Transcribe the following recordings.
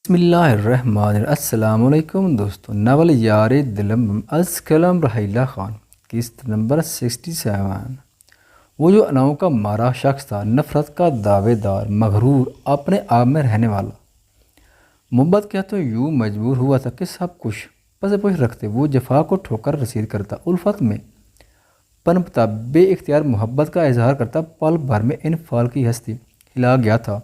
بسم اللہ الرحمن الرحیم۔ السلام علیکم دوستو، ناول یار دلم از کلم رحیلہ خان، قسط نمبر 67۔ وہ جو اناؤں کا مارا شخص تھا، نفرت کا دعوے دار، مغرور، اپنے آپ میں رہنے والا، محبت کیا تو یوں مجبور ہوا تھا کہ سب کچھ پس پش رکھتے وہ جفا کو ٹھوکر رسید کرتا، الفت میں پنپتا، بے اختیار محبت کا اظہار کرتا، پل بھر میں انفعال کی ہستی ہلا گیا تھا،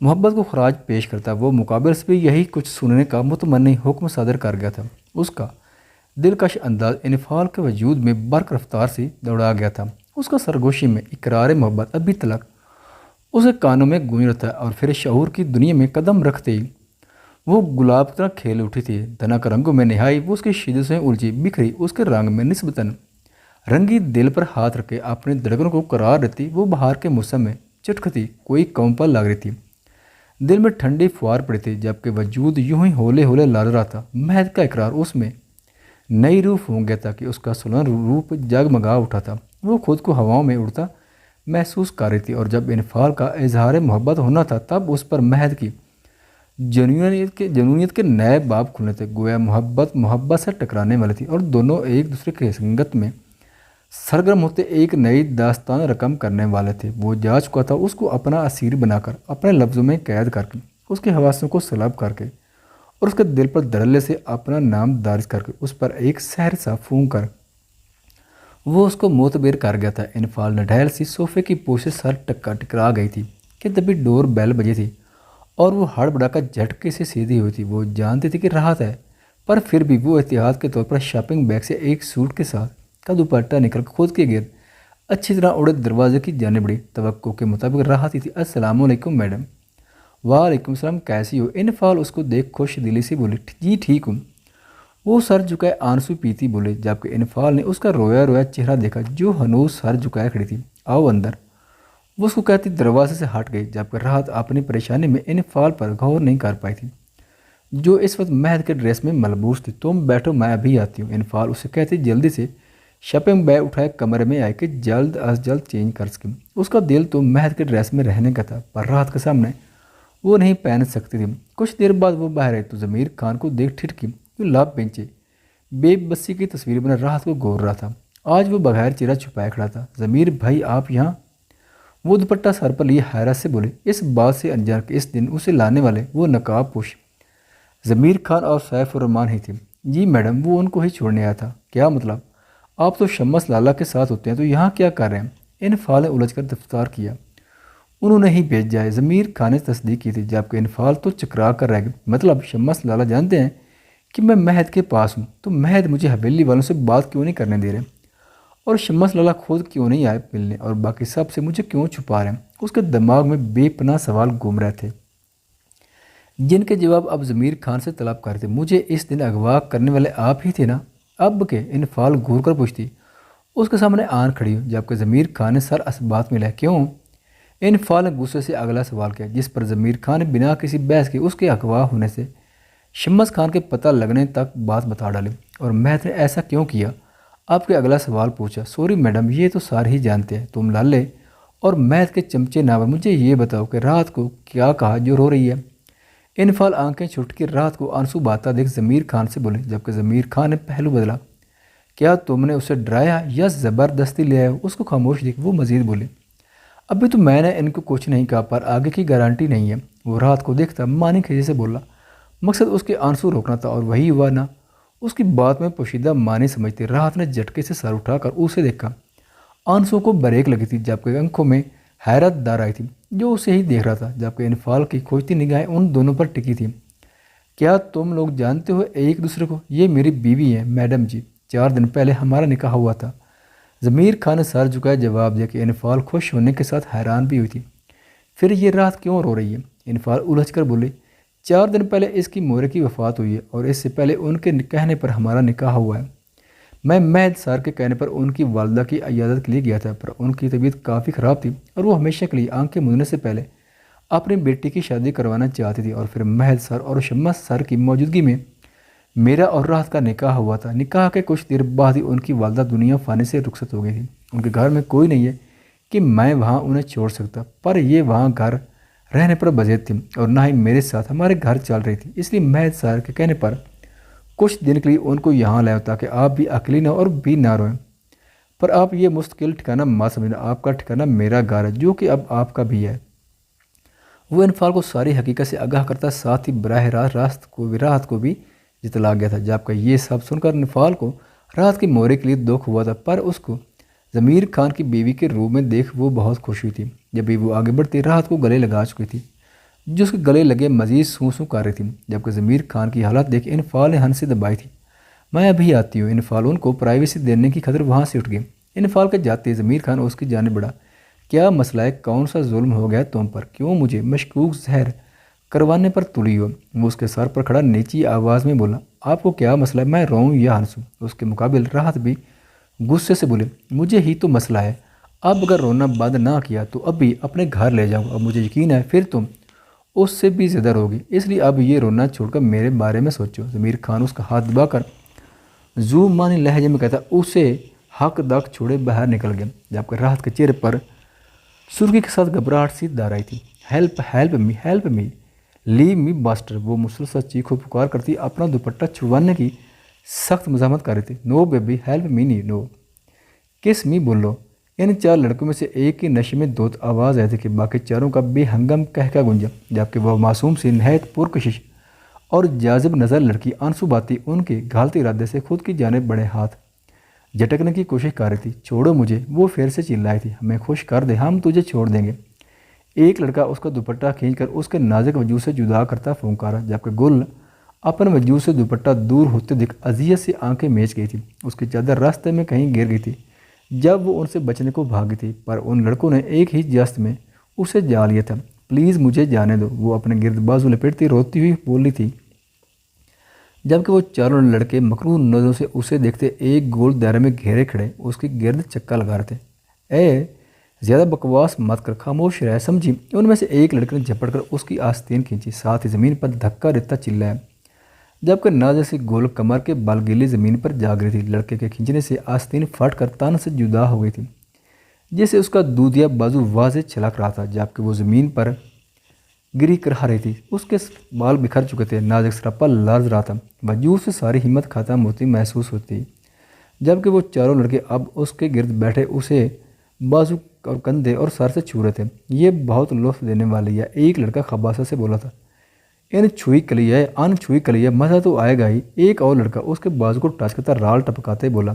محبت کو خراج پیش کرتا، وہ مقابل سے بھی یہی کچھ سننے کا متمنی حکم صادر کر گیا تھا، اس کا دلکش انداز انفعال کے وجود میں برق رفتار سے دوڑا گیا تھا، اس کا سرگوشی میں اقرار محبت ابھی تلک اسے کانوں میں گونج رہا تھا، اور پھر شعور کی دنیا میں قدم رکھتے ہی وہ گلاب کی طرح کھیل اٹھی تھی، دھنک رنگوں میں نہائی، وہ اس کی شدت سے الجھی بکھری، اس کے رنگ میں نسبتاً رنگی دل پر ہاتھ رکھے اپنے دھڑکنوں کو قرار دیتی، وہ بہار کے موسم میں چٹکتی کوئی قوم پر لگ رہی تھی، دل میں ٹھنڈی فوار پڑی تھی، جبکہ وجود یوں ہی ہولے ہولے لڑ رہا تھا، مہد کا اقرار اس میں نئی روح ہو گیا تھا کہ اس کا سلن روپ جگمگا اٹھا تھا، وہ خود کو ہواؤں میں اڑتا محسوس کر رہی تھی، اور جب انفعال کا اظہار محبت ہونا تھا تب اس پر مہد کی جنونیت کے نئے باب کھلنے تھے، گویا محبت سے ٹکرانے والی تھی، اور دونوں ایک دوسرے کے سنگت میں سرگرم ہوتے ایک نئی داستان رقم کرنے والے تھے، وہ جا چکا تھا اس کو اپنا اسیر بنا کر، اپنے لفظوں میں قید کر کے، اس کے حواسوں کو سلب کر کے، اور اس کے دل پر دھڑلے سے اپنا نام درج کر کے، اس پر ایک سحر سا پھونک کر وہ اس کو معتبر کر گیا تھا۔ انفعال نڈھیل سی صوفے کی پوش سے سر ٹکرا گئی تھی کہ تبھی ڈور بیل بجی تھی، اور وہ ہڑبڑا کر جھٹکے سے سیدھی ہوئی تھی، وہ جانتی تھی کہ راحت ہے، پر پھر بھی وہ احتیاط کے طور پر شاپنگ بیگ سے ایک سوٹ کے ساتھ کا دوپٹہ نکل خود کے گرد اچھی طرح اڑے دروازے کی جانب بڑھی، توقع کے مطابق راحت ہی تھی۔ السلام علیکم میڈم۔ وعلیکم السلام، کیسی ہو؟ انفعال اس کو دیکھ خوش دلی سے بولی، جی ٹھیک ہوں، وہ سر جھکائے آنسو پیتی بولے، جبکہ انفعال نے اس کا رویا رویا چہرہ دیکھا جو ہنوز سر جھکائے کھڑی تھی۔ آؤ اندر، وہ اس کو کہتی دروازے سے ہٹ گئی، جبکہ راحت اپنی پریشانی میں انفعال پر غور نہیں کر پائی تھی جو اس وقت مہد کے ڈریس میں ملبوس تھی۔ تم بیٹھو، میں ابھی آتی ہوں، انفعال اسے کہتی جلدی سے شاپنگ بیگ اٹھائے کمرے میں آئے کہ جلد از جلد چینج کر سکیں۔ اس کا دل تو مہد کے ڈریس میں رہنے کا تھا، پر راحت کے سامنے وہ نہیں پہن سکتی تھی۔ کچھ دیر بعد وہ باہر آئی تو ضمیر خان کو دیکھ ٹھٹکی، جو لب پینچے بے بسی کی تصویر بنا راحت کو گور رہا تھا۔ آج وہ بغیر چہرہ چھپائے کھڑا تھا۔ ضمیر بھائی آپ یہاں؟ وہ دوپٹہ سر پر لیے حیرت سے بولے، اس بات سے انجان کہ اس دن اسے لانے والے وہ نقاب پوش ضمیر خان اور سیف الرحمان ہی تھے۔ جی میڈم، وہ ان کو ہی چھوڑنے آیا تھا۔ کیا مطلب؟ آپ تو شمس لالہ کے ساتھ ہوتے ہیں، تو یہاں کیا کر رہے ہیں؟ انفعال نے الجھ کر دفتار کیا، انہوں نے ہی بھیجا ہے، ضمیر خان نے تصدیق کی تھی، جبکہ انفعال تو چکرا کر رہ گئی۔ مطلب شمس لالہ جانتے ہیں کہ میں مہد کے پاس ہوں، تو مہد مجھے حویلی والوں سے بات کیوں نہیں کرنے دے رہے، اور شمس لالہ خود کیوں نہیں آئے ملنے، اور باقی سب سے مجھے کیوں چھپا رہے ہیں؟ اس کے دماغ میں بے پناہ سوال گھوم رہے تھے جن کے جواب اب ضمیر خان سے طلب کرتے۔ مجھے اس دن اغوا کرنے والے آپ ہی تھے نا؟ اب کے انفعال گھور کر پوچھتی، اس کے سامنے آن کھڑی ہو، جبکہ ضمیر خان نے سر اسبات میں لیا۔ کیوں؟ انفعال نے غصے سے اگلا سوال کیا، جس پر ضمیر خان نے بنا کسی بحث کے اس کے اغوا ہونے سے شمس خان کے پتہ لگنے تک بات بتا ڈالی۔ اور مہد نے ایسا کیوں کیا؟ آپ کے اگلا سوال پوچھا۔ سوری میڈم، یہ تو سارے ہی جانتے ہیں، تم لالے اور مہد کے چمچے ناور، مجھے یہ بتاؤ کہ رات کو کیا کہا جو رو رہی ہے؟ انفعال آنکھیں چھٹ کے رات کو آنسو بہتا دیکھ ضمیر خان سے بولے، جبکہ ضمیر خان نے پہلو بدلا، کیا تم نے اسے ڈرایا یا زبردستی لے آئے ہو؟ اس کو خاموش دیکھ وہ مزید بولے، ابھی تو میں نے ان کو کچھ نہیں کہا، پر آگے کی گارنٹی نہیں ہے۔ وہ رات کو دیکھتا مانی کھجے سے بولا، مقصد اس کے آنسو روکنا تھا، اور وہی ہوا نا؟ اس کی بات میں پوشیدہ معنی سمجھتے راحت نے جھٹکے سے سر اٹھا کر اسے دیکھا، آنسو کو بریک لگی تھی، جبکہ آنکھوں میں حیرت دار آئی تھی جو اسے ہی دیکھ رہا تھا، جبکہ انفعال کی کھوجتی نگاہیں ان دونوں پر ٹکی تھی۔ کیا تم لوگ جانتے ہو ایک دوسرے کو؟ یہ میری بیوی ہے میڈم جی، 4 دن پہلے ہمارا نکاح ہوا تھا۔ ضمیر خان نے سر جھکائے جواب دیا کہ انفعال خوش ہونے کے ساتھ حیران بھی ہوئی تھی۔ پھر یہ رات کیوں رو رہی ہے؟ انفعال الجھ کر بولے، 4 دن پہلے اس کی مورے کی وفات ہوئی ہے، اور اس سے پہلے ان کے کہنے پر ہمارا نکاح ہوا ہے۔ میں مہد سر کے کہنے پر ان کی والدہ کی عیادت کے لیے گیا تھا، پر ان کی طبیعت کافی خراب تھی، اور وہ ہمیشہ کے لیے آنکھیں مجھنے سے پہلے اپنی بیٹی کی شادی کروانا چاہتی تھی، اور پھر مہد سر اور شمس سر کی موجودگی میں میرا اور راحت کا نکاح ہوا تھا۔ نکاح کے کچھ دیر بعد ہی ان کی والدہ دنیا فانی سے رخصت ہو گئی تھی۔ ان کے گھر میں کوئی نہیں ہے کہ میں وہاں انہیں چھوڑ سکتا، پر یہ وہاں گھر رہنے پر بزید تھی اور نہ ہی میرے ساتھ ہمارے گھر چل رہی تھی، اس لیے مہد صاحب کے کہنے پر کچھ دن کے لیے ان کو یہاں لایا تاکہ آپ بھی اکیلی نہ اور بھی نہ روئیں۔ پر آپ یہ مستقل ٹھکانہ مت سمجھنا، آپ کا ٹھکانہ میرا گھر ہے جو کہ اب آپ کا بھی ہے۔ وہ انفال کو ساری حقیقت سے آگاہ کرتا، ساتھ ہی براہ راست کو بھی جتلا گیا تھا۔ جبکہ یہ سب سن کر انفال کو راحت کے مورے کے لیے دکھ ہوا تھا، پر اس کو ضمیر خان کی بیوی کے روپ میں دیکھ وہ بہت خوش ہوئی تھی۔ جب بھی وہ آگے بڑھتی راحت کو گلے لگا چکی تھی، جو اس کے گلے لگے مزید سوں سوں کر رہی تھی، جبکہ ضمیر خان کی حالت دیکھ انفال نے ہنسی دبائی تھی۔ میں ابھی آتی ہوں۔ انفال ان کو پرائیویسی دینے کی خاطر وہاں سے اٹھ گئے۔ انفال کے جاتے ضمیر خان اس کی جانب بڑھا۔ کیا مسئلہ ہے؟ کون سا ظلم ہو گیا تم پر؟ کیوں مجھے مشکوک زہر کروانے پر تلی ہو؟ وہ اس کے سر پر کھڑا نیچی آواز میں بولا۔ آپ کو کیا مسئلہ ہے؟ میں روؤں یا ہنسوں؟ اس کے مقابل راحت بھی غصے سے بولے، مجھے ہی تو مسئلہ ہے۔ اب اگر رونا بند نہ کیا تو اب بھی اپنے گھر لے جاؤں گا، اور مجھے یقین ہے پھر تم اس سے بھی زیادہ روگی، اس لیے اب یہ رونا چھوڑ کر میرے بارے میں سوچو۔ ضمیر خان اس کا ہاتھ دبا کر زو مانی لہجے میں کہتا، اسے حق دک چھوڑے باہر نکل گیا، جبکہ راحت کے چہرے پر سرخی کے ساتھ گھبراہٹ سی دار آئی تھی۔ ہیلپ می لیو می باسٹر، وہ مسلسل چیخو پکار کرتی اپنا دوپٹہ چھڑوانے کی سخت مزاحمت کر رہی تھی۔ نو بیبی ہیلپ می نہیں، نو کس می بولو۔ ان چار لڑکوں میں سے ایک کی نشے میں دوت آواز آئی تھی کہ باقی چاروں کا بے ہنگم کہکا گونجا، جبکہ وہ معصوم سی نہایت پرکشش اور جاذب نظر لڑکی آنسو باتی ان کے گھالتے ارادے سے خود کی جانب بڑے ہاتھ جھٹکنے کی کوشش کر رہی تھی۔ چھوڑو مجھے، وہ پھر سے چلائی تھی، ہمیں خوش کر دے، ہم تجھے چھوڑ دیں گے۔ ایک لڑکا اس کا دوپٹہ کھینچ کر اس کے نازک وجود سے جدا کرتا پھونکارا، جبکہ گل اپنے وجود سے دوپٹہ دور ہوتے دیکھ اذیت سے آنکھیں میچ گئی تھی۔ اس کی چادر راستے میں کہیں گر گئی تھی جب وہ ان سے بچنے کو بھاگی تھی، پر ان لڑکوں نے ایک ہی جست میں اسے جا لیا تھا۔ پلیز مجھے جانے دو، وہ اپنے گرد بازو لپیٹتی روتی ہوئی بولی تھی، جبکہ وہ چاروں لڑکے مکروہ نظروں سے اسے دیکھتے ایک گول دائرے میں گھیرے کھڑے اس کی گرد چکا لگا رہے تھے۔ اے زیادہ بکواس مت کر، خاموش رہ، سمجھی؟ ان میں سے ایک لڑکے نے جھپٹ کر اس کی آستین کھینچی، ساتھ ہی زمین پر دھکا دیتا چلایا، جبکہ نازک سی گول کمر کے بل گیلی زمین پر جاگ رہی تھی۔ لڑکے کے کھینچنے سے آستین پھٹ کر تن سے جدا ہو گئی تھی، جسے اس کا دودھیا بازو واضح چھلک رہا تھا، جبکہ وہ زمین پر گری کرا رہی تھی۔ اس کے بال بکھر چکے تھے، نازک سراپا لرز رہا تھا، وجود سے ساری ہمت ختم ہوتی محسوس ہوتی، جبکہ وہ چاروں لڑکے اب اس کے گرد بیٹھے اسے بازو اور کندھے اور سر سے چھو رہے تھے۔ یہ بہت لطف دینے والی ہے، ایک لڑکا خباثت سے بولا تھا۔ ان چھوئی کلیہ مزہ تو آئے گا ہی، ایک اور لڑکا اس کے بازو کو ٹچ کرتا رال ٹپکاتے بولا،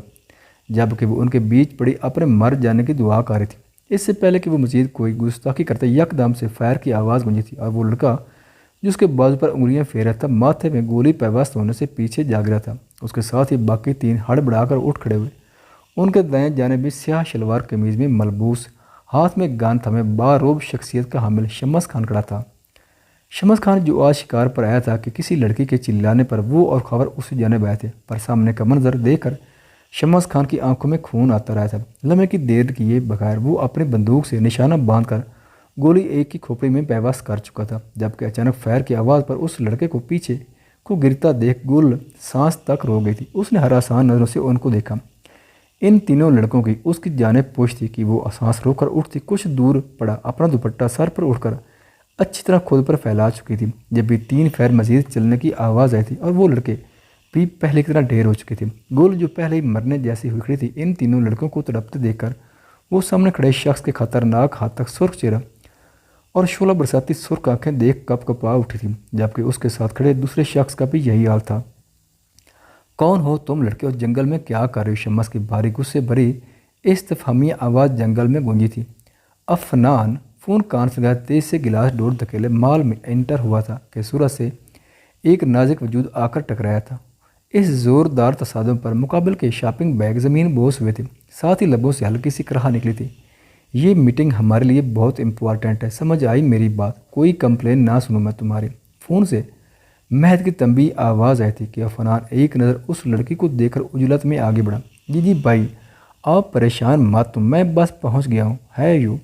جبکہ وہ ان کے بیچ پڑی اپنے مر جانے کی دعا کر رہی تھی۔ اس سے پہلے کہ وہ مزید کوئی گستاخی کرتے یکدم سے فائر کی آواز گونجی تھی، اور وہ لڑکا جس کے بازو پر انگلیاں پھیر رہا تھا ماتھے میں گولی پیوست ہونے سے پیچھے جاگ رہا تھا۔ اس کے ساتھ ہی باقی تین ہڑبڑا کر اٹھ کھڑے ہوئے۔ ان کے دائیں جانب بھی سیاہ شلوار قمیض میں ملبوس، ہاتھ میں گن تھمے باروب شخصیت کا حامل شمس خان کھڑا تھا۔ شمس خان جو آج شکار پر آیا تھا کہ کسی لڑکی کے چلانے پر وہ اور خبر اسی جانب آئے تھے، پر سامنے کا منظر دیکھ کر شمس خان کی آنکھوں میں خون آتا رہا تھا۔ لمحے کی دیر کیے بغیر وہ اپنی بندوق سے نشانہ باندھ کر گولی ایک کی کھوپڑی میں پیوست کر چکا تھا، جبکہ اچانک فائر کی آواز پر اس لڑکے کو پیچھے کو گرتا دیکھ گل سانس تک رو گئی تھی۔ اس نے ہراسان نظروں سے ان کو دیکھا۔ ان تینوں لڑکوں کی اس کی جانب پوچھ تھی کہ وہ سانس روک کر اٹھتی کچھ دور پڑا، اپنا دوپٹہ سر پر اٹھ کر اچھی طرح خود پر پھیلا چکی تھی۔ جب بھی تین فائر مزید چلنے کی آواز آئی تھی اور وہ لڑکے بھی پہلے کی طرح ڈھیر ہو چکے تھے۔ گل جو پہلے ہی مرنے جیسی ہوئی کھڑی تھی، ان تینوں لڑکوں کو تڑپتے دیکھ کر وہ سامنے کھڑے شخص کے خطرناک ہاتھ تک سرخ چہرہ اور شعلہ برساتی سرخ آنکھیں دیکھ کپ کپا اٹھی تھی، جبکہ اس کے ساتھ کھڑے دوسرے شخص کا بھی یہی حال تھا۔ کون ہو تم لڑکے اور جنگل میں کیا کر رہے ہو؟ شمس کی بھاری غصے بھری استفہامی آواز جنگل میں گونجی تھی۔ افنان فون کان سے گیا، تیز سے گلاس ڈور دھکیلے مال میں انٹر ہوا تھا کہ سورج سے ایک نازک وجود آ کر ٹکرایا تھا۔ اس زوردار تصادم پر مقابل کے شاپنگ بیگ زمین بوس ہوئے تھے، ساتھ ہی لبوں سے ہلکی سی کرہا نکلی تھی۔ یہ میٹنگ ہمارے لیے بہت امپورٹنٹ ہے، سمجھ آئی میری بات؟ کوئی کمپلین نہ سنوں میں تمہاری۔ فون سے مہد کی تنبیہ آواز آئی تھی کہ افنان ایک نظر اس لڑکی کو دیکھ کر عجلت میں آگے بڑھا۔ جی بھائی آپ پریشان مت، میں بس پہنچ گیا ہوں، ہے یوں۔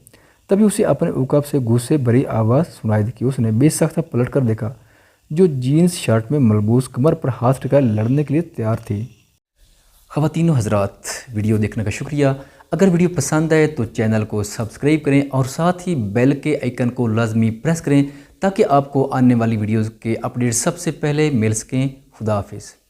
تبھی اسے اپنے عقب سے غصے بھری آواز سنائی دی کہ اس نے بے سختہ پلٹ کر دیکھا، جو جینز شرٹ میں ملبوس کمر پر ہاتھ ٹکائے لڑنے کے لیے تیار تھی۔ خواتین و حضرات، ویڈیو دیکھنے کا شکریہ۔ اگر ویڈیو پسند آئے تو چینل کو سبسکرائب کریں اور ساتھ ہی بیل کے آئیکن کو لازمی پریس کریں تاکہ آپ کو آنے والی ویڈیوز کے اپڈیٹ سب سے پہلے مل سکیں۔ خدا حافظ۔